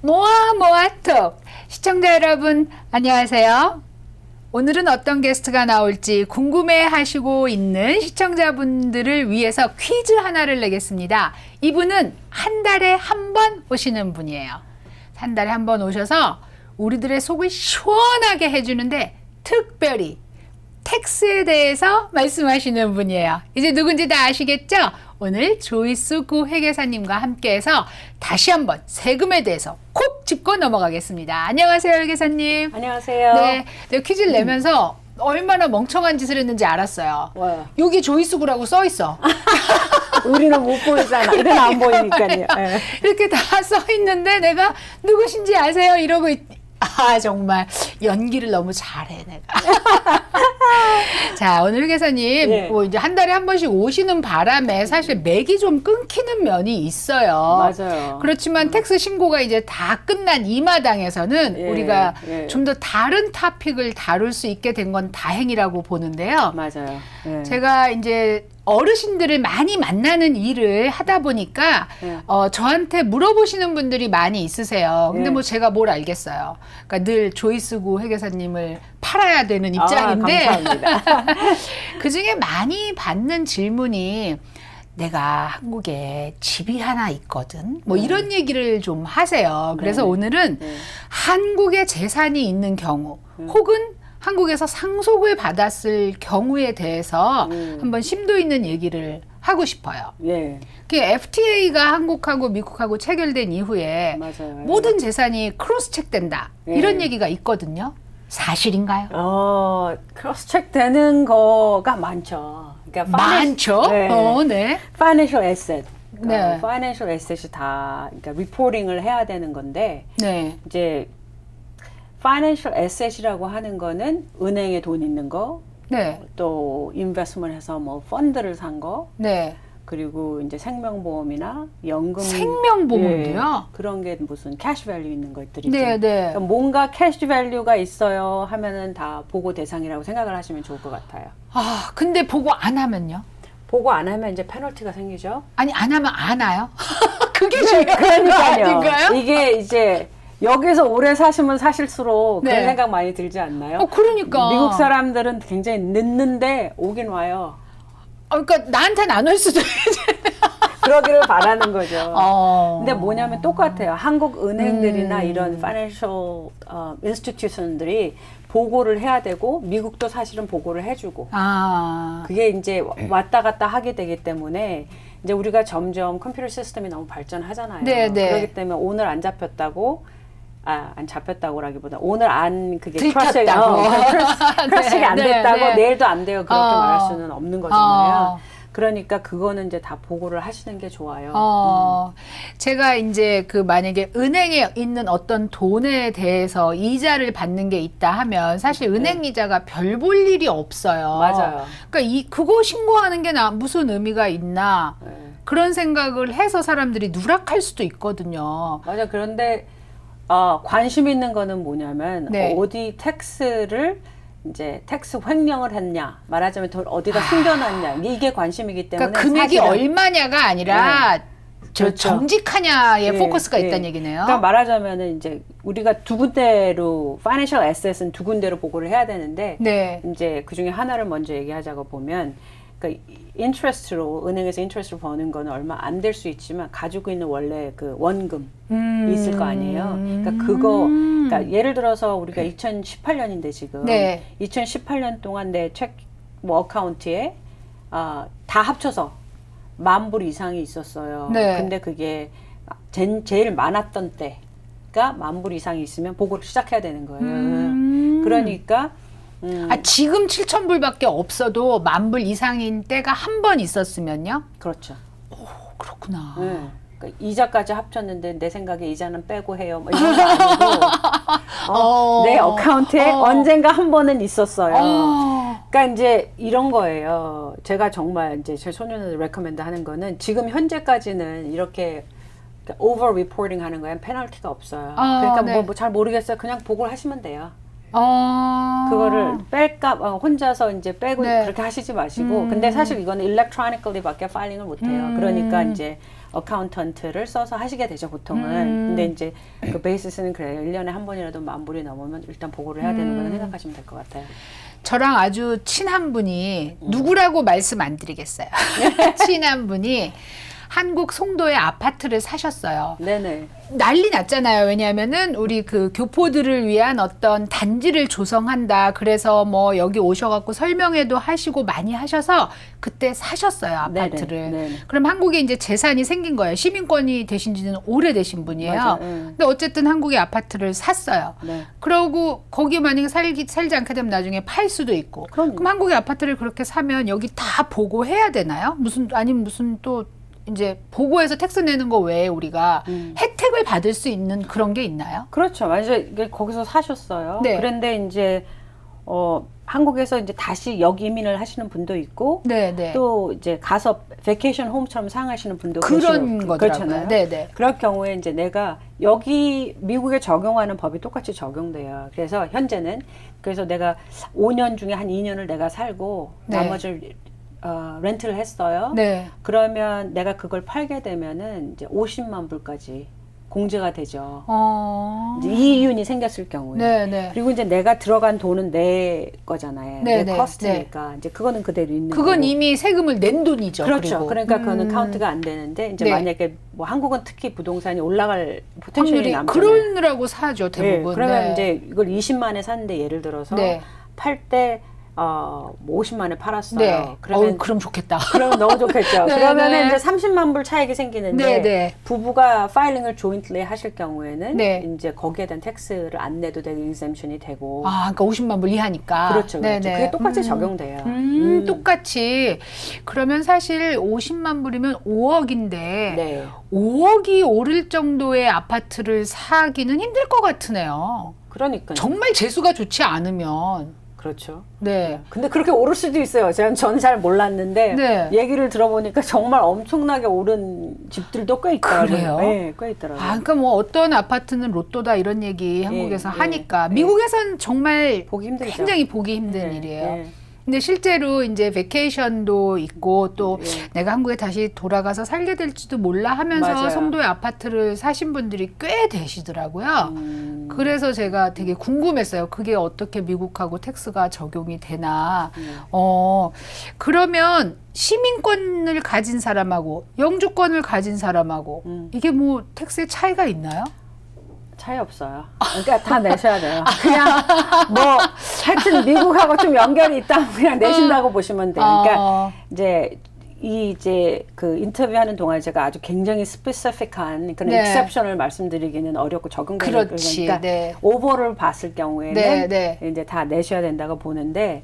모아모아톡 시청자 여러분 안녕하세요. 오늘은 어떤 게스트가 나올지 궁금해하시고 있는 시청자분들을 위해서 퀴즈 하나를 내겠습니다. 이분은 한 달에 한 번 오시는 분이에요. 한 달에 한 번 오셔서 우리들의 속을 시원하게 해주는데 특별히 텍스에 대해서 말씀하시는 분이에요. 이제 누군지 다 아시겠죠? 오늘 조이스 구 회계사님과 함께해서 다시 한번 세금에 대해서 콕 짚고 넘어가겠습니다. 안녕하세요, 회계사님. 안녕하세요. 네, 내가 퀴즈를 내면서 얼마나 멍청한 짓을 했는지 알았어요. 뭐요? 여기 조이스 구라고 써 있어. 우리는 못 보이잖아. 우리는 안 보이니까요. 네. 이렇게 다 써 있는데 내가 누구신지 아세요? 이러고 아 정말 연기를 너무 잘해 내가. 자 오늘 회계사님 네. 뭐 이제 한 달에 한 번씩 오시는 바람에 사실 맥이 좀 끊기는 면이 있어요. 맞아요. 그렇지만 텍스 신고가 이제 다 끝난 이 마당에서는 예, 우리가 예. 좀 더 다른 토픽을 다룰 수 있게 된 건 다행이라고 보는데요. 맞아요. 네. 제가 이제 어르신들을 많이 만나는 일을 하다 보니까 네. 저한테 물어보시는 분들이 많이 있으세요. 근데 네. 뭐 제가 뭘 알겠어요. 그러니까 늘 조이스구 회계사님을 팔아야 되는 입장인데 감사합니다. 그중에 많이 받는 질문이 내가 한국에 집이 하나 있거든. 뭐 이런 얘기를 좀 하세요. 그래서 네. 오늘은 네. 한국에 재산이 있는 경우 혹은 한국에서 상속을 받았을 경우에 대해서 한번 심도 있는 얘기를 하고 싶어요. 예. 그 FTA가 한국하고 미국하고 체결된 이후에 맞아요. 모든 재산이 크로스 체크된다. 예. 이런 얘기가 있거든요. 사실인가요? 크로스 체크 되는 거가 많죠. 그러니까 많죠. 네. 네. 파이낸셜 에셋. 네. 파이낸셜 에셋이 다 그러니까 리포팅을 해야 되는 건데 네. 이제 파이낸셜 에셋이라고 하는 거는 은행에 돈 있는 거, 네. 또 인베스트먼트해서 뭐 펀드를 산 거, 네. 그리고 이제 생명보험이나 연금 생명보험도요? 예, 그런 게 무슨 캐시 밸류 있는 것들이죠. 네, 네. 그러니까 뭔가 캐시 밸류가 있어요 하면은 다 보고 대상이라고 생각을 하시면 좋을 것 같아요. 아, 근데 보고 안 하면요? 보고 안 하면 이제 페널티가 생기죠. 아니, 안 하면 안 와요? 그게 중요한 거 그러니까요. 아닌가요? 이게 이제 여기서 오래 사시면 사실수록 네. 그런 생각 많이 들지 않나요? 그러니까. 미국 사람들은 굉장히 늦는데 오긴 와요. 그러니까 나한테는 안 올 수도 있지. 그러기를 바라는 거죠. 어. 근데 뭐냐면 똑같아요. 한국 은행들이나 이런 financial institution들이 보고를 해야 되고 미국도 사실은 보고를 해주고 아. 그게 이제 왔다 갔다 하게 되기 때문에 이제 우리가 점점 컴퓨터 시스템이 너무 발전하잖아요. 네, 네. 그렇기 때문에 오늘 안 잡혔다고 안 잡혔다고라기보다 오늘 안 그게 들켰다고. 크로스가 안 네, 됐다고 네. 내일도 안 돼요. 그렇게 말할 수는 없는 거잖아요. 어. 그러니까 그거는 이제 다 보고를 하시는 게 좋아요. 제가 이제 그 만약에 은행에 있는 어떤 돈에 대해서 이자를 받는 게 있다 하면 사실 은행 이자가 별 볼 일이 없어요. 맞아요. 그러니까 그거 신고하는 게 무슨 의미가 있나 네. 그런 생각을 해서 사람들이 누락할 수도 있거든요. 맞아. 그런데 관심 있는 거는 뭐냐면 네. 어디 텍스를 이제 텍스 횡령을 했냐, 말하자면 돈 어디다 숨겨놨냐, 이게 관심이기 때문에 그러니까 금액이 사실은 얼마냐가 아니라 그렇죠. 정직하냐에 네, 포커스가 네. 있다는 얘기네요. 그러니까 말하자면은 이제 우리가 두 군데로 파이낸셜 에셋은 두 군데로 보고를 해야 되는데 네. 이제 그 중에 하나를 먼저 얘기하자고 보면 그러니까 인트레스트로 은행에서 인트레스트로 버는 거는 얼마 안 될 수 있지만 가지고 있는 원래 그 원금 있을 거 아니에요. 그러니까 그러니까 예를 들어서 우리가 2018년인데 지금 네. 2018년 동안 내 책 뭐 어카운트에 다 합쳐서 10,000불 이상이 있었어요. 네. 근데 그게 제일 많았던 때가 10,000불 이상이 있으면 보고를 시작해야 되는 거예요. 그러니까 지금 7,000불밖에 없어도 10,000불 이상인 때가 한 번 있었으면요? 그렇죠. 그렇구나. 네. 그러니까 이자까지 합쳤는데 내 생각에 이자는 빼고 해요. 뭐 이런 거 아니고 내 어카운트에 언젠가 한 번은 있었어요. 그러니까 이제 이런 거예요. 제가 정말 이제 제 소년을 레커멘드 하는 거는 지금 현재까지는 이렇게 오버 리포팅 하는 거엔 페널티가 없어요. 그러니까 네. 뭐 잘 모르겠어요. 그냥 보고를 하시면 돼요. 그거를 그거를 뺄까 혼자서 이제 빼고 네. 그렇게 하시지 마시고 근데 사실 이거는 일렉트로니컬리밖에 파일링을 못 해요. 그러니까 이제 어카운턴트를 써서 하시게 되죠, 보통은. 근데 이제 그 베이시스는 그래요. 1년에 한 번이라도 10,000불이 넘으면 일단 보고를 해야 되는 거는 생각하시면 될 것 같아요. 저랑 아주 친한 분이 누구라고 말씀 안 드리겠어요. 친한 분이 한국 송도에 아파트를 사셨어요. 네네. 난리 났잖아요. 왜냐하면은 우리 그 교포들을 위한 어떤 단지를 조성한다. 그래서 뭐 여기 오셔갖고 설명회도 하시고 많이 하셔서 그때 사셨어요. 아파트를. 네네. 그럼 한국에 이제 재산이 생긴 거예요. 시민권이 되신 지는 오래되신 분이에요. 맞아요. 근데 어쨌든 한국에 아파트를 샀어요. 네. 그러고 거기 만약에 살지 않게 되면 나중에 팔 수도 있고. 그럼요. 그럼 한국에 아파트를 그렇게 사면 여기 다 보고해야 되나요? 아니면 무슨 또 이제 보고해서 텍스 내는 거 외에 우리가 혜택을 받을 수 있는 그런 게 있나요? 그렇죠. 만약에 거기서 사셨어요. 네. 그런데 이제 한국에서 이제 다시 역이민을 하시는 분도 있고, 네, 네. 또 이제 가서 베케이션 홈처럼 사용하시는 분도 그런 계시고, 거더라고요. 그렇잖아요. 네, 네. 그럴 경우에 이제 내가 여기 미국에 적용하는 법이 똑같이 적용돼요. 그래서 현재는 그래서 내가 5년 중에 한 2년을 내가 살고 네. 나머지를 렌트를 했어요. 네. 그러면 내가 그걸 팔게 되면은 이제 50만 불까지 공제가 되죠. 이제 이윤이 생겼을 경우에. 네, 네. 그리고 이제 내가 들어간 돈은 내 거잖아요. 네, 내 네, 커스트니까 이제 그거는 그대로 있는 그건 거고. 이미 세금을 낸 돈이죠. 그렇죠. 그리고. 그러니까 그거는 카운트가 안 되는데 이제 네. 만약에 뭐 한국은 특히 부동산이 올라갈 포텐셜이 확률이 남잖아요. 그러느라고 사죠, 네, 대부분. 그러면 네. 이제 이걸 20만에 샀는데 예를 들어서 네. 팔 때 뭐 50만에 팔았어요. 네. 그러면 그럼 좋겠다. 그러면 너무 좋겠죠. 네, 그러면은 네. 이제 30만 불 차익이 생기는데 네, 네. 부부가 파일링을 조인트리 하실 경우에는 네. 이제 거기에 대한 텍스를 안 내도 되고 exemption이 되고. 아, 그러니까 50만 불 이하니까. 그렇죠, 네, 그렇죠. 네. 그게 똑같이 적용돼요. 똑같이. 그러면 사실 50만 불이면 5억인데 네. 5억이 오를 정도의 아파트를 사기는 힘들 것 같으네요. 그러니까 정말 재수가 좋지 않으면. 그렇죠. 네. 근데 그렇게 오를 수도 있어요. 저는 잘 몰랐는데 네. 얘기를 들어보니까 정말 엄청나게 오른 집들도 꽤 있더라고요. 그래요? 네, 꽤 있더라고요. 아, 그러니까 뭐 어떤 아파트는 로또다 이런 얘기 한국에서 예, 하니까 예. 미국에선 정말 보기 힘들죠. 굉장히 보기 힘든 네, 일이에요. 네. 근데 실제로 이제 베케이션도 있고 또 예. 내가 한국에 다시 돌아가서 살게 될지도 몰라 하면서 맞아요. 송도에 아파트를 사신 분들이 꽤 되시더라고요. 그래서 제가 되게 궁금했어요. 그게 어떻게 미국하고 텍스가 적용이 되나. 그러면 시민권을 가진 사람하고 영주권을 가진 사람하고 이게 뭐 텍스의 차이가 있나요? 차이 없어요. 그러니까 다 내셔야 돼요. 그냥 뭐 하여튼 미국하고 좀 연결이 있다면 그냥 내신다고 보시면 돼요. 그러니까 이제 그 인터뷰하는 동안 제가 아주 굉장히 스페시픽한 그런 네. 익셉션을 말씀드리기는 어렵고 적용되는 그렇지. 그러니까 네. 오버를 봤을 경우에는 네, 네. 이제 다 내셔야 된다고 보는데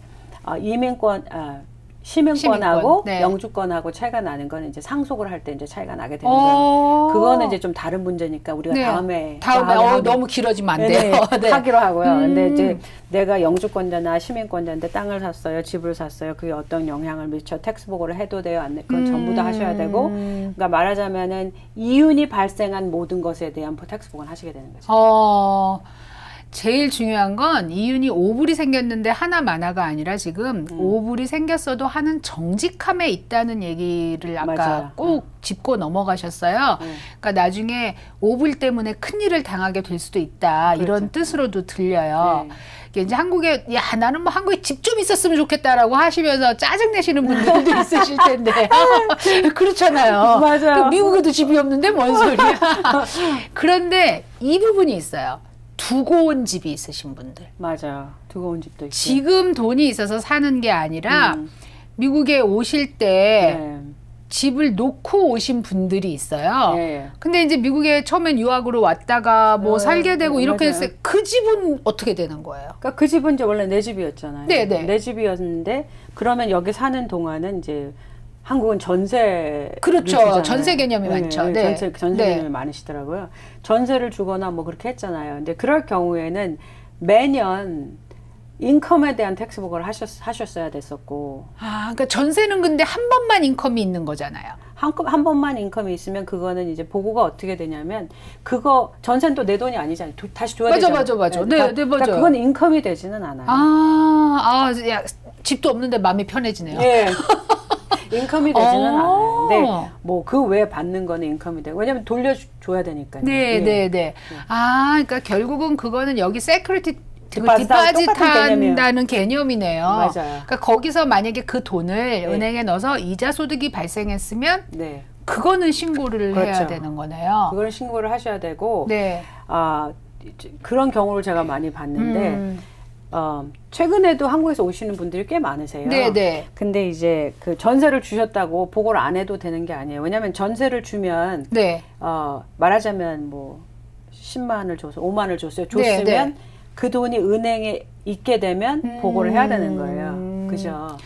시민권하고 시민권, 네. 영주권하고 차이가 나는 건 이제 상속을 할 때 이제 차이가 나게 되는 거예요. 그거는 이제 좀 다른 문제니까 우리가 네. 다음에 너무 길어지면 안 돼요. 네, 하기로 하고요. 근데 이제 내가 영주권자나 시민권자인데 땅을 샀어요, 집을 샀어요. 그게 어떤 영향을 미쳐 텍스 보고를 해도 돼요, 안 돼? 그건 전부 다 하셔야 되고, 그러니까 말하자면은 이윤이 발생한 모든 것에 대한 텍스 보고는 하시게 되는 거죠. 제일 중요한 건 이윤이 5불이 생겼는데 하나마나가 아니라 지금 5불이 생겼어도 하는 정직함에 있다는 얘기를 아까 맞아요. 꼭 짚고 넘어가셨어요. 그러니까 나중에 5불 때문에 큰일을 당하게 될 수도 있다. 이런 뜻으로도 들려요. 네. 이게 이제 한국에 나는 뭐 한국에 집 좀 있었으면 좋겠다라고 하시면서 짜증 내시는 분들도 있으실 텐데 그렇잖아요. 맞아요. 미국에도 집이 없는데 뭔 소리야. 그런데 이 부분이 있어요. 두고 온 집이 있으신 분들. 맞아요. 두고 온 집도 있고. 지금 돈이 있어서 사는 게 아니라 미국에 오실 때 네. 집을 놓고 오신 분들이 있어요. 네. 근데 이제 미국에 처음엔 유학으로 왔다가 뭐 살게 되고 이렇게 맞아요. 했어요. 그 집은 어떻게 되는 거예요? 그러니까 그 집은 이제 원래 내 집이었잖아요. 네, 네. 내 집이었는데 그러면 여기 사는 동안은 이제 한국은 전세 그렇죠. 주잖아요. 전세 개념이 많죠. 네. 전세 네. 개념이 많으시더라고요. 전세를 주거나 뭐 그렇게 했잖아요. 근데 그럴 경우에는 매년 인컴에 대한 텍스 보고를 하셨어야 됐었고 그러니까 전세는 근데 한 번만 인컴이 있는 거잖아요. 한 번만 인컴이 있으면 그거는 이제 보고가 어떻게 되냐면 그거 전세는 또 내 돈이 아니잖아요. 다시 줘야 되잖아요. 맞아. 네, 그러니까, 네, 맞아요. 그러니까 그건 인컴이 되지는 않아요. 집도 없는데 마음이 편해지네요. 예. 인컴이 되지는 않아요. 근데 뭐 그 외에 받는 거는 인컴이 되고 왜냐면 돌려줘야 되니까요. 네, 예. 네, 네. 아, 그러니까 결국은 그거는 여기 세큐리티 디파짓하고 디파짓 똑같은 개념이에요. 한다는 개념이네요. 맞아요. 그러니까 거기서 만약에 그 돈을 은행에 넣어서 이자 소득이 발생했으면 네. 그거는 신고를 해야 그렇죠. 되는 거네요. 그걸 신고를 하셔야 되고 네. 그런 경우를 제가 많이 봤는데 최근에도 한국에서 오시는 분들이 꽤 많으세요. 네, 네. 근데 이제 그 전세를 주셨다고 보고를 안 해도 되는 게 아니에요. 왜냐하면 전세를 주면 네. 말하자면 뭐 10만을 줘서 5만을 줬어요. 네, 줬으면 네. 그 돈이 은행에 있게 되면 보고를 해야 되는 거예요. 그죠?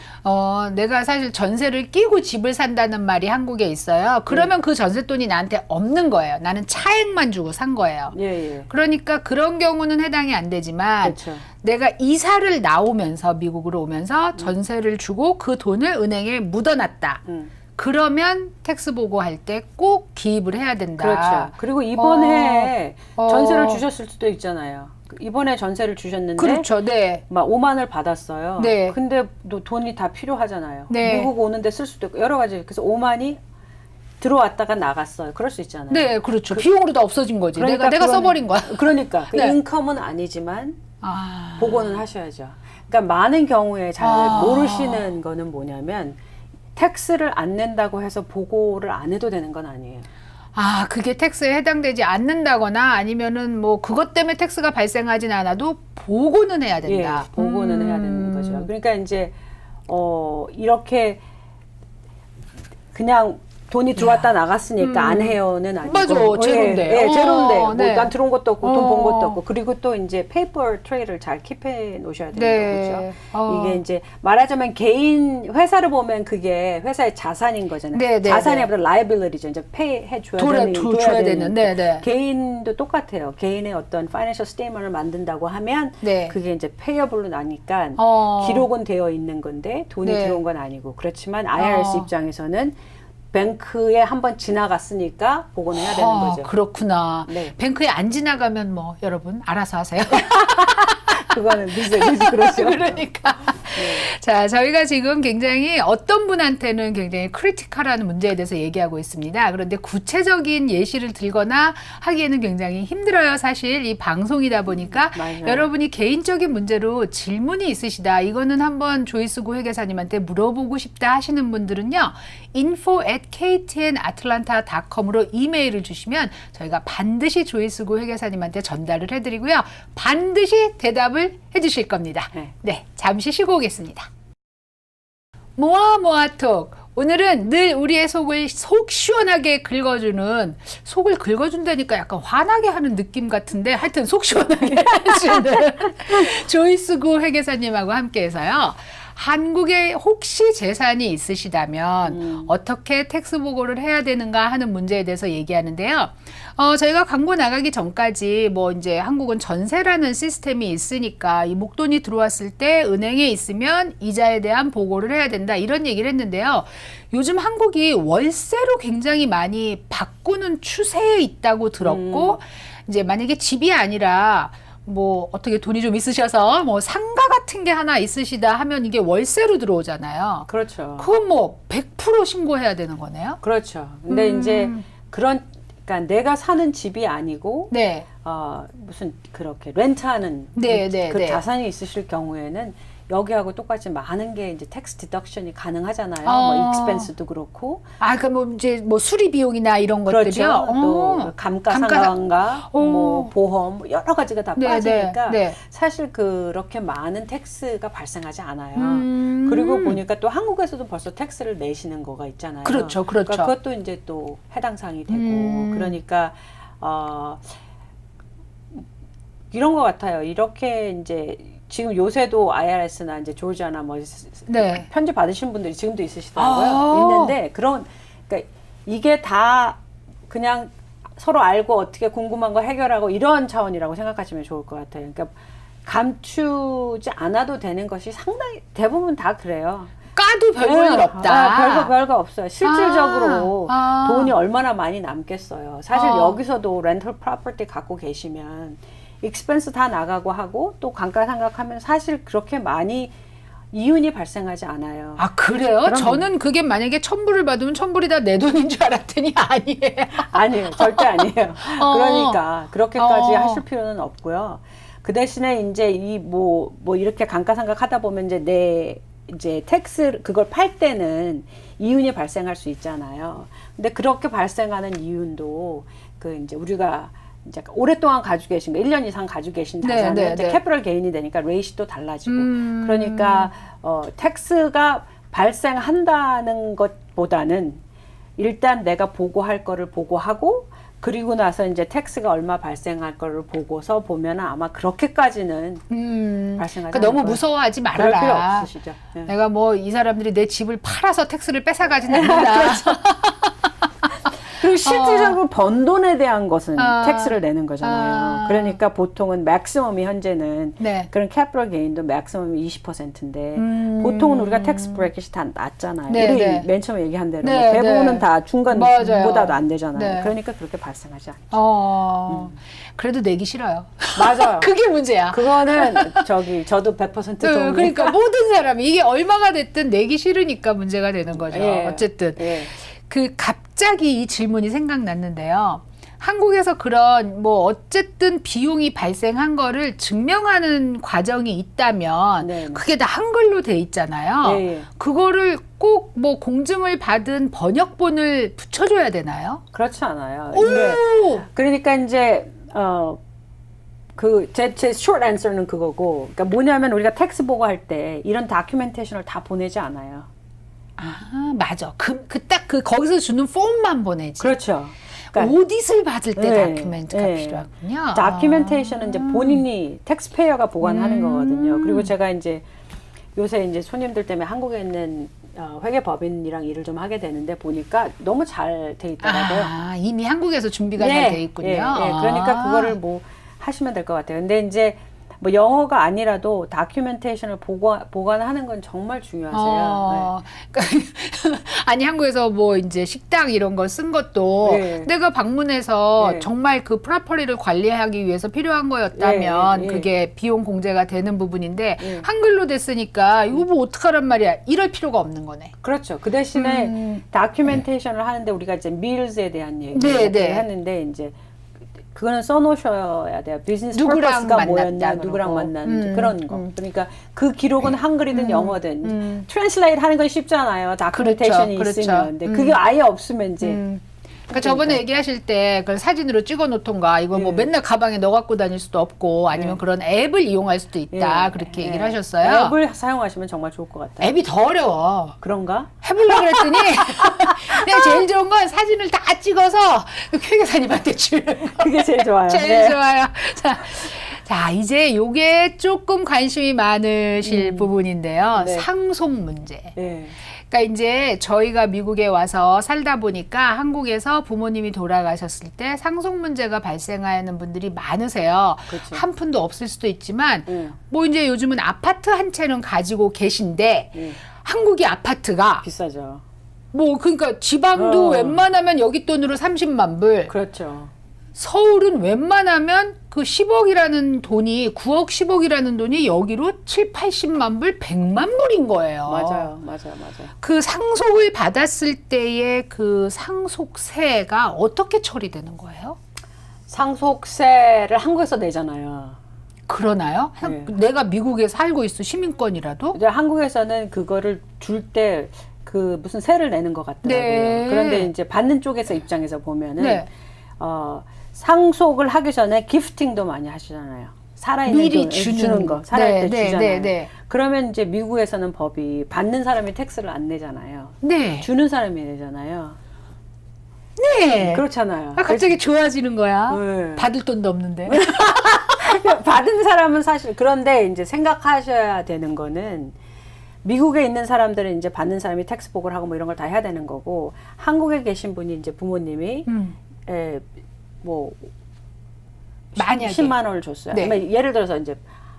내가 사실 전세를 끼고 집을 산다는 말이 한국에 있어요. 그러면 그 전세돈이 나한테 없는 거예요. 나는 차액만 주고 산 거예요. 예. 그러니까 그런 경우는 해당이 안 되지만 그렇죠. 내가 이사를 나오면서 미국으로 오면서 전세를 주고 그 돈을 은행에 묻어놨다. 그러면 텍스 보고할 때 꼭 기입을 해야 된다. 그렇죠. 그리고 이번에 전세를 주셨을 수도 있잖아요. 이번에 전세를 주셨는데 그렇죠. 네. 막 5만을 받았어요. 네. 근데 또 돈이 다 필요하잖아요. 네. 미국 오는데 쓸 수도 있고 여러 가지. 그래서 5만이 들어왔다가 나갔어요. 그럴 수 있잖아요. 네, 그렇죠. 비용으로 다 없어진 거지. 그러니까 내가 써버린 거야. 그러니까 그 네. 인컴은 아니지만 보고는 하셔야죠. 그러니까 많은 경우에 잘 모르시는 거는 뭐냐면 텍스를 안 낸다고 해서 보고를 안 해도 되는 건 아니에요. 그게 텍스에 해당되지 않는다거나 아니면은 뭐 그것 때문에 텍스가 발생하진 않아도 보고는 해야 된다. 예, 보고는 해야 되는 거죠. 그러니까 이제 이렇게 그냥 돈이 들어왔다 나갔으니까 안 해요는 아니고. 맞아, 제로인데. 예, 제로인데. 네. 뭐 난 들어온 것도 없고 돈 번 것도 없고. 그리고 또 이제 페이퍼 트레이를 잘 킵해 놓으셔야 되는 네. 거죠. 이게 이제 말하자면 개인 회사를 보면 그게 회사의 자산인 거잖아요. 네, 네, 자산이 네. 아니라 라이빌리티죠. 이제 페이해 줘야 줘야 되는. 네, 네. 개인도 똑같아요. 개인의 어떤 파이낸셜 스테이먼을 만든다고 하면 네. 그게 이제 페이어블로 나니까 기록은 되어 있는 건데 돈이 네. 들어온 건 아니고. 그렇지만 IRS 입장에서는 뱅크에 한번 지나갔으니까 보고는 해야 되는 거죠. 그렇구나. 네. 뱅크에 안 지나가면 뭐 여러분 알아서 하세요. 그거는 그렇죠. 그러니까. 자, 저희가 지금 굉장히 어떤 분한테는 굉장히 크리티컬한 문제에 대해서 얘기하고 있습니다. 그런데 구체적인 예시를 들거나 하기에는 굉장히 힘들어요. 사실 이 방송이다 보니까 맞아요. 여러분이 개인적인 문제로 질문이 있으시다. 이거는 한번 조이스 구 회계사님한테 물어보고 싶다 하시는 분들은요. info@ktnatlanta.com으로 이메일을 주시면 저희가 반드시 조이스 구 회계사님한테 전달을 해드리고요. 반드시 대답을 해주실 겁니다. 네, 잠시 쉬고 오겠습니다. 모아모아톡. 오늘은 늘 우리의 속을 속 시원하게 긁어주는, 속을 긁어준다니까 약간 화나게 하는 느낌 같은데 하여튼 속 시원하게 해주는 조이스 구 회계사님하고 함께해서요. 한국에 혹시 재산이 있으시다면 어떻게 텍스 보고를 해야 되는가 하는 문제에 대해서 얘기하는데요. 저희가 광고 나가기 전까지 뭐 이제 한국은 전세라는 시스템이 있으니까 이 목돈이 들어왔을 때 은행에 있으면 이자에 대한 보고를 해야 된다 이런 얘기를 했는데요. 요즘 한국이 월세로 굉장히 많이 바꾸는 추세에 있다고 들었고 이제 만약에 집이 아니라 뭐 어떻게 돈이 좀 있으셔서 뭐 상가 같은 게 하나 있으시다 하면 이게 월세로 들어오잖아요. 그렇죠. 그건 뭐 100% 신고해야 되는 거네요. 그렇죠. 근데 이제 그러니까 내가 사는 집이 아니고 네. 무슨 그렇게 렌트하는 네, 그 네. 자산이 있으실 경우에는 여기하고 똑같이 많은 게 이제 텍스 디덕션이 가능하잖아요. 뭐 익스펜스도 그렇고. 그 뭐 이제 뭐 수리 비용이나 이런 것들이요. 그렇죠. 또 감가상각과 뭐 보험 뭐 여러 가지가 다 네, 빠지니까 네. 사실 그렇게 많은 텍스가 발생하지 않아요. 그리고 보니까 또 한국에서도 벌써 텍스를 내시는 거가 있잖아요. 그렇죠, 그렇죠. 그러니까 그것도 이제 또 해당 사항이 되고 그러니까 이런 것 같아요. 이렇게 이제 지금 요새도 IRS나 이제 조지아나 뭐 네. 편지 받으신 분들이 지금도 있으시더라고요. 있는데 그러니까 이게 다 그냥 서로 알고 어떻게 궁금한 거 해결하고 이런 차원이라고 생각하시면 좋을 것 같아요. 그러니까 감추지 않아도 되는 것이 상당히 대부분 다 그래요. 까도 별볼 없다. 별거 없어요. 실질적으로 돈이 얼마나 많이 남겠어요. 사실 여기서도 렌털 프로퍼티 갖고 계시면 익스펜스 다 나가고 하고 또 감가상각하면 사실 그렇게 많이 이윤이 발생하지 않아요. 아, 그래요? 그럼요. 저는 그게 만약에 1,000불을 받으면 1,000불이 다 내 돈인 줄 알았더니 아니에요. 아니에요. 절대 아니에요. 그러니까 그렇게까지 어. 하실 필요는 없고요. 그 대신에 이제 이 뭐 이렇게 감가상각 하다 보면 이제 텍스 그걸 팔 때는 이윤이 발생할 수 있잖아요. 근데 그렇게 발생하는 이윤도 그 이제 우리가 이제 오랫동안 가지고 계신 거, 1년 이상 가지고 계신 네, 자산은 네, 이제 네. 캐피럴 게인이 되니까 레이시도 달라지고. 그러니까 텍스가 발생한다는 것보다는 일단 내가 보고할 거를 보고하고 그리고 나서 이제 텍스가 얼마 발생할 거를 보고서 보면 아마 그렇게까지는 발생하지 그러니까 너무 않을 거예요. 무서워하지 그럴 필요 말아라. 없으시죠. 네. 내가 뭐 이 사람들이 내 집을 팔아서 텍스를 뺏어가진 않는다. 그리고 실질적으로 번 돈에 대한 것은 텍스를 내는 거잖아요. 아. 그러니까 보통은 맥시멈이 현재는 네. 그런 캐피털 게인도 맥시멈이 20%인데 보통은 우리가 텍스 브레킷이 다 낮잖아요. 네, 우리 네. 맨 처음에 얘기한 대로 네, 대부분은 네. 다 맞아요. 중간보다도 안 되잖아요. 네. 그러니까 그렇게 발생하지 않죠. 그래도 내기 싫어요. 맞아요. 그게 문제야. 그거는 저도 100% 동의. 그러니까 모든 사람이 이게 얼마가 됐든 내기 싫으니까 문제가 되는 거죠. 예. 어쨌든 예. 그 갑자기 이 질문이 생각났는데요. 한국에서 그런 뭐 어쨌든 비용이 발생한 거를 증명하는 과정이 있다면 네, 네. 그게 다 한글로 돼 있잖아요. 예, 예. 그거를 꼭 뭐 공증을 받은 번역본을 붙여줘야 되나요? 그렇지 않아요. 오! 그러니까 이제 제 short answer는 그거고, 그러니까 뭐냐면 우리가 텍스 보고할 때 이런 다큐멘테이션을 다 보내지 않아요. 아, 맞아. 딱 거기서 주는 폼만 보내지. 그렇죠. 그러니까 오디트를 받을 때 네, 다큐멘트가 네. 필요하군요. 다큐멘테이션은 이제 본인이 텍스페이어가 보관하는 거거든요. 그리고 제가 이제 요새 이제 손님들 때문에 한국에 있는 회계법인이랑 일을 좀 하게 되는데 보니까 너무 잘 돼 있더라고요. 아, 이미 한국에서 준비가 예, 잘 돼 있군요. 예, 예. 그러니까 그거를 뭐 하시면 될 것 같아요. 근데 이제 뭐 영어가 아니라도 다큐멘테이션을 보관하는 건 정말 중요하세요. 그러니까 아니 한국에서 뭐 이제 식당 이런 걸 쓴 것도 네. 내가 방문해서 네. 정말 그 프로퍼리를 관리하기 위해서 필요한 거였다면 네, 네. 그게 비용 공제가 되는 부분인데 네. 한글로 됐으니까 이거 뭐 어떡하란 말이야. 이럴 필요가 없는 거네. 그렇죠. 그 대신에 다큐멘테이션을 하는데 우리가 이제 밀즈에 대한 네, 얘기를 네. 했는데 이제 그거는 써놓으셔야 돼요. 비즈니스 누구랑 퍼포스가 뭐였냐, 만났다 누구랑 그러고. 만났는지 그런 거. 그러니까 그 기록은 한글이든 영어든 트랜슬레이트 하는 건 쉽잖아요. 다큐멘테이션이 그렇죠. 있으면. 근데 그게 아예 없으면 이제 그러니까 저번에 얘기하실 때 그걸 사진으로 찍어 놓던가 이거 뭐 예. 맨날 가방에 넣어 갖고 다닐 수도 없고 아니면 예. 그런 앱을 이용할 수도 있다. 예. 그렇게 예. 얘기를 하셨어요. 앱을 사용하시면 정말 좋을 것 같아요. 앱이 더 어려워. 그런가? 해보려고 그랬더니 그냥 제일 좋은 건 사진을 다 찍어서 그 회계사님한테 주는 거. 그게 제일 좋아요. 제일 네. 좋아요. 자, 이제 요게 조금 관심이 많으실 부분인데요. 네. 상속 문제. 네. 그러니까 이제 저희가 미국에 와서 살다 보니까 한국에서 부모님이 돌아가셨을 때 상속 문제가 발생하는 분들이 많으세요. 그렇죠. 한 푼도 없을 수도 있지만 네. 뭐 이제 요즘은 아파트 한 채는 가지고 계신데 네. 한국의 아파트가 비싸죠. 뭐 그러니까 지방도 웬만하면 여기 돈으로 30만 불, 그렇죠. 서울은 웬만하면 그 10억이라는 돈이 9억 10억이라는 돈이 여기로 7, 80만 불, 100만 불인 거예요. 맞아요. 그 상속을 받았을 때의 그 상속세가 어떻게 처리되는 거예요? 상속세를 한국에서 내잖아요. 그러나요? 네. 내가 미국에 살고 있어 시민권이라도? 이제 한국에서는 그거를 줄 때 그 무슨 세를 내는 것 같더라고요. 네. 그런데 이제 받는 쪽에서 입장에서 보면은 네. 상속을 하기 전에 기프팅도 많이 하시잖아요. 살아있는 미리 돈, 주는 거, 살아있을 때 주잖아요. 네. 그러면 이제 미국에서는 법이 받는 사람이 텍스를 안 내잖아요. 네. 주는 사람이 내잖아요. 네. 그렇잖아요. 아, 갑자기 좋아지는 거야. 네. 받을 돈도 없는데. 받은 사람은 사실 그런데 이제 생각하셔야 되는 거는 미국에 있는 사람들은 이제 받는 사람이 텍스 보고를 하고 뭐 이런 걸 다 해야 되는 거고 한국에 계신 분이 이제 부모님이 뭐 만약에 10만 원을 줬어요. 네. 그러면 예를 들어서 이제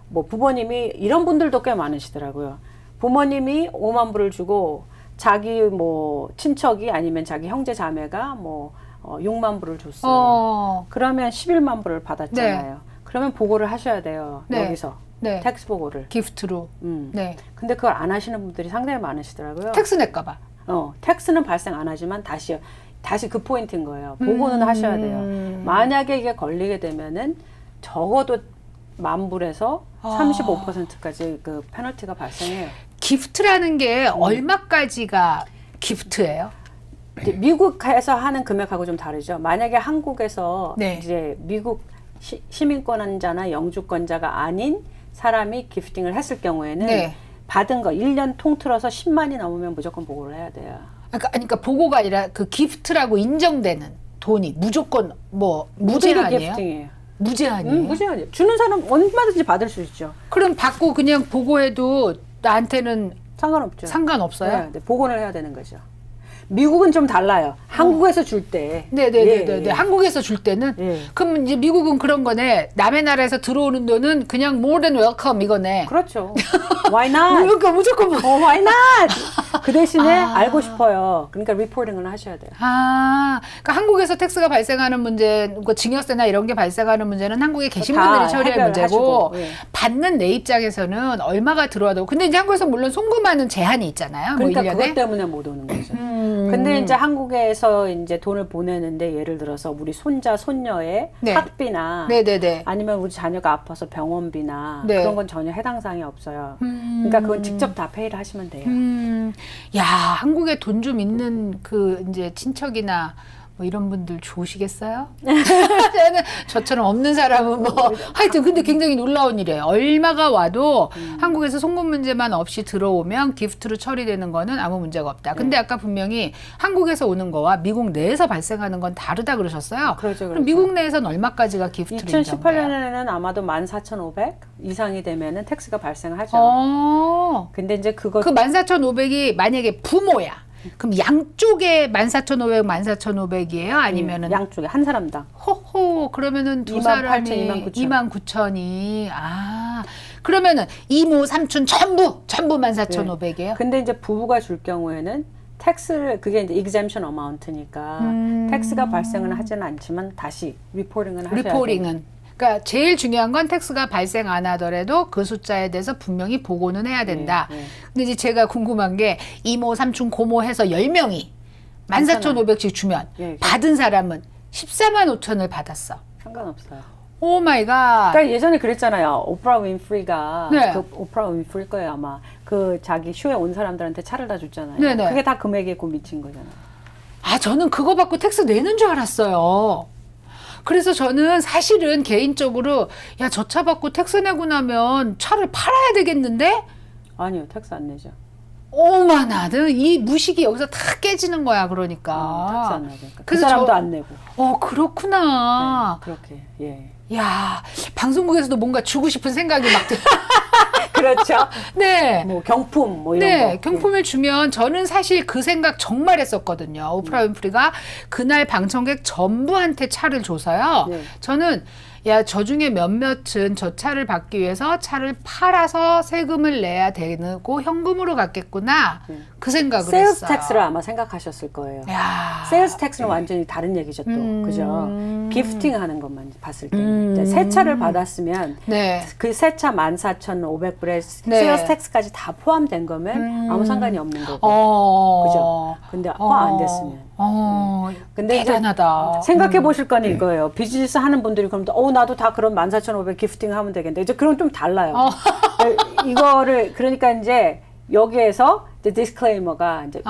뭐 부모님이 이런 분들도 꽤 많으시더라고요. 부모님이 5만 불을 주고 자기 뭐 친척이 아니면 자기 형제 자매가 뭐 6만 불을 줬어요. 그러면 11만 불을 받았잖아요. 그러면 보고를 하셔야 돼요. 네. 여기서. 네. 텍스 보고를. 기프트로. 네. 근데 그걸 안 하시는 분들이 상당히 많으시더라고요. 텍스 낼까봐. 텍스는 발생 안 하지만 다시 그 포인트인 거예요. 보고는 하셔야 돼요. 만약에 이게 걸리게 되면은 적어도 10,000불에서 35%까지 그 페널티가 발생해요. 기프트라는 게 얼마까지가 기프트예요? 이제 미국에서 하는 금액하고 좀 다르죠. 만약에 한국에서 네. 이제 미국 시민권자나 영주권자가 아닌 사람이 기프팅을 했을 경우에는 네. 받은 거 1년 통틀어서 10만이 넘으면 무조건 보고를 해야 돼요. 그러니까 보고가 아니라 그 기프트라고 인정되는 돈이 무조건 뭐 모든 게 무제한이에요? 기프팅이에요. 무제한이에요? 무제한이에요. 주는 사람 얼마든지 받을 수 있죠. 그럼 받고 그냥 보고해도 나한테는 상관없죠. 상관없어요? 네, 네, 복원을 해야 되는 거죠. 미국은 좀 달라요. 한국에서 줄 때. 네네네네. 예. 한국에서 줄 때는 예. 그럼 이제 미국은 그런 거네. 남의 나라에서 들어오는 돈은 그냥 more than welcome 이거네. 그렇죠. Why not? 그러니까 무조건 why not? 그 대신에 알고 싶어요. 그러니까 리포팅을 하셔야 돼요. 그러니까 한국에서 텍스가 발생하는 문제, 그 증여세나 이런 게 발생하는 문제는 한국에 계신 다 분들이 처리할 문제고, 해결하시고, 예. 받는 내 입장에서는 얼마가 들어와도, 근데 이제 한국에서 물론 송금하는 제한이 있잖아요. 그러니까 뭐 1년에. 그것 때문에 못 오는 거죠. 근데 이제 한국에서 이제 돈을 보내는데 예를 들어서 우리 손자, 손녀의 네. 학비나 네네네. 아니면 우리 자녀가 아파서 병원비나 네. 그런 건 전혀 해당 사항이 없어요. 그러니까 그건 직접 다 페이를 하시면 돼요. 야, 한국에 돈 좀 있는 그 이제 친척이나 뭐 이런 분들 좋으시겠어요? 저는 저처럼 없는 사람은 뭐 하여튼 근데 굉장히 놀라운 일이에요. 얼마가 와도 한국에서 송금 문제만 없이 들어오면 기프트로 처리되는 거는 아무 문제가 없다. 근데 아까 분명히 한국에서 오는 거와 미국 내에서 발생하는 건 다르다 그러셨어요. 그렇죠, 그럼 미국 내에서는 얼마까지가 기프트로 인정돼요? 2018년에는 아마도 14,500 이상이 되면은 텍스가 발생하죠. 근데 이제 그거 그 14,500이 만약에 부모야. 그럼 양쪽에 14,500, 14,500이에요? 아니면은 양쪽에 한 사람당. 호호, 그러면은 두 28,000, 사람이 29,000. 29,000이 그러면은 이모 삼촌 전부 14,500이에요? 근데 이제 부부가 줄 경우에는 텍스를 그게 이제 exemption amount니까 텍스가 발생은 하지는 않지만 다시 리포팅은 하셔야 돼요. 리포팅은. 그러니까 제일 중요한 건 텍스가 발생 안 하더라도 그 숫자에 대해서 분명히 보고는 해야 된다. 네. 근데 이제 제가 궁금한 게 이모, 삼촌, 고모 해서 10명이 14,500씩 주면 예, 받은 사람은 14만 5천을 받았어. 상관없어요. 오 마이 갓. 그러니까 예전에 그랬잖아요. 오프라 윈프리가 네. 그 오프라 윈프리일 거예요 아마. 그 자기 쇼에 온 사람들한테 차를 다 줬잖아요. 네네. 그게 다 금액에 그 미친 거잖아요. 저는 그거 받고 텍스 내는 줄 알았어요. 그래서 저는 사실은 개인적으로 야, 저 차 받고 텍스 내고 나면 차를 팔아야 되겠는데? 아니요, 텍스 안 내죠. 오만하든 이 무식이 여기서 다 깨지는 거야, 그러니까. 텍스 안 내죠. 그 그래서 사람도 안 내고. 그렇구나. 그렇게, 예. 야, 방송국에서도 뭔가 주고 싶은 생각이 막 들. 그렇죠. 네. 뭐 경품 뭐 이런 네, 거. 경품을 주면 저는 사실 그 생각 정말 했었거든요. 오프라 윈프리가 그날 방청객 전부한테 차를 줘서요. 네. 저는 야, 저 중에 몇몇은 저 차를 받기 위해서 차를 팔아서 세금을 내야 되고 현금으로 갖겠구나. 그 생각을 세일스 했어요. 텍스를 아마 생각하셨을 거예요. 야. 세일스 텍스는 완전히 다른 얘기죠 또. 그죠? 기프팅 하는 것만 봤을 때. 새 차를 받았으면 네. 그 새 차 14,500불에 네. 세일스 텍스까지 다 포함된 거면 아무 상관이 없는 거고. 그죠? 근데 포함 안 됐으면. 근데 이제 대단하다. 생각해 보실 건 이거예요. 비즈니스 하는 분들이 그럼 또, 나도 다 그런 14,500 기프팅 하면 되겠는데. 이제 그럼 좀 달라요. 이거를, 그러니까 이제 여기에서 이제 디스클레이머가 이제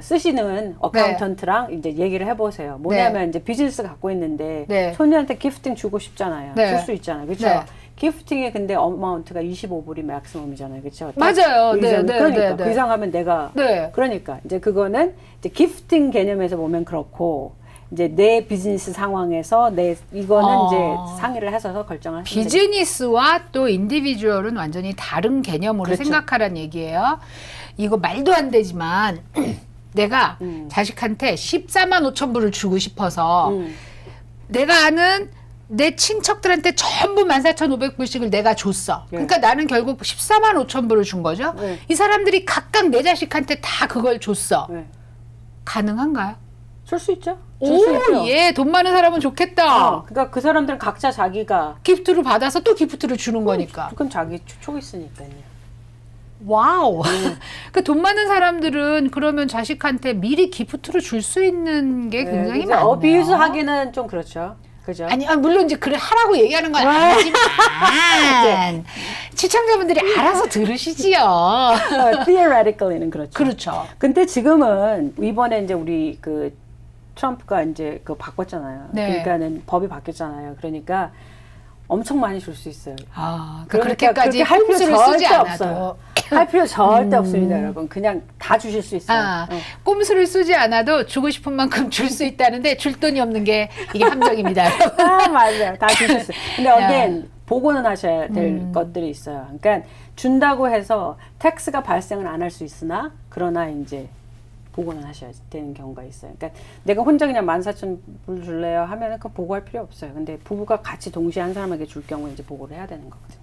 쓰시는 어카운턴트랑 이제 얘기를 해보세요. 뭐냐면 이제 비즈니스 갖고 있는데 네. 손녀한테 기프팅 주고 싶잖아요. 네. 줄 수 있잖아요. 그렇죠? 네. 기프팅에 근데 어마운트가 25불이 맥시멈이잖아요. 그렇죠? 맞아요. 네, 네, 그러니까 네, 네. 그 이상 하면 내가 네. 그러니까 이제 그거는 이제 기프팅 개념에서 보면 그렇고 이제 내 비즈니스 상황에서 이거는 이제 상의를 해서 결정을 하시면 비즈니스와 또 인디비주얼은 완전히 다른 개념으로 그렇죠. 생각하란 얘기예요. 이거 말도 안 되지만 내가 자식한테 14만 5천 불을 주고 싶어서 내가 아는 내 친척들한테 전부 14,500불씩을 내가 줬어. 네. 그러니까 나는 결국 14만 5천 불을 준 거죠. 네. 이 사람들이 각각 내 자식한테 다 그걸 줬어. 네. 가능한가요? 줄 수 있죠. 줄 수 있죠. 오, 예, 돈 많은 사람은 좋겠다. 그러니까 그 사람들은 각자 자기가 기프트를 받아서 또 기프트를 주는 거니까. 그건 자기 초이스니까요. 와우. 그 돈 많은 사람들은 그러면 자식한테 미리 기프트를 줄 수 있는 게 굉장히 많네요. 어비유즈 하기는 좀 그렇죠. 그죠? 아니, 물론 이제 그래 하라고 얘기하는 건 아니지만 시청자분들이 알아서 들으시지요. theoretically는 그렇죠. 그렇죠. 근데 지금은 이번에 이제 우리 그 트럼프가 이제 그 바꿨잖아요. 네. 그러니까는 법이 바뀌었잖아요. 그러니까 엄청 많이 줄 수 있어요. 아, 그러니까 그렇게까지 할 필요 꼼수를 절대 쓰지 않아도. 없어요. 할 필요 절대 없습니다, 여러분. 그냥 다 주실 수 있어요. 아, 꼼수를 쓰지 않아도 주고 싶은 만큼 줄 수 있다는데 줄 돈이 없는 게 이게 함정입니다. 맞아요. 다 주실 수 있어요. 근데 again, 보고는 하셔야 될 것들이 있어요. 그러니까 준다고 해서 텍스가 발생을 안 할 수 있으나 그러나 이제 보고는 하셔야 되는 경우가 있어요. 그러니까 내가 혼자 그냥 14,000불 줄래요 하면은 그 보고할 필요 없어요. 근데 부부가 같이 동시에 한 사람에게 줄 경우에 이제 보고를 해야 되는 거거든요.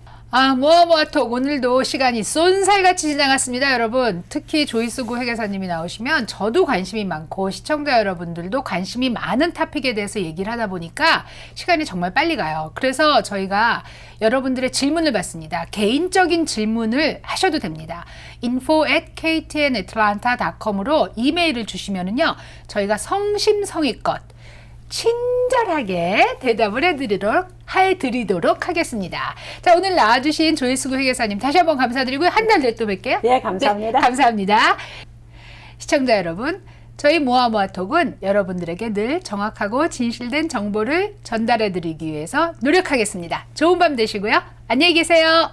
모아모아톡 오늘도 시간이 쏜살같이 지나갔습니다, 여러분. 특히 조이스구 회계사님이 나오시면 저도 관심이 많고 시청자 여러분들도 관심이 많은 토픽에 대해서 얘기를 하다 보니까 시간이 정말 빨리 가요. 그래서 저희가 여러분들의 질문을 받습니다. 개인적인 질문을 하셔도 됩니다. info@ktnatlanta.com으로 이메일을 주시면은요, 저희가 성심성의껏 친절하게 대답을 해드리도록 하겠습니다. 자, 오늘 나와주신 조혜수구 회계사님 다시 한번 감사드리고요. 한 달 뒤에 또 뵐게요. 네, 감사합니다. 네, 감사합니다. 시청자 여러분, 저희 모아모아톡은 여러분들에게 늘 정확하고 진실된 정보를 전달해드리기 위해서 노력하겠습니다. 좋은 밤 되시고요. 안녕히 계세요.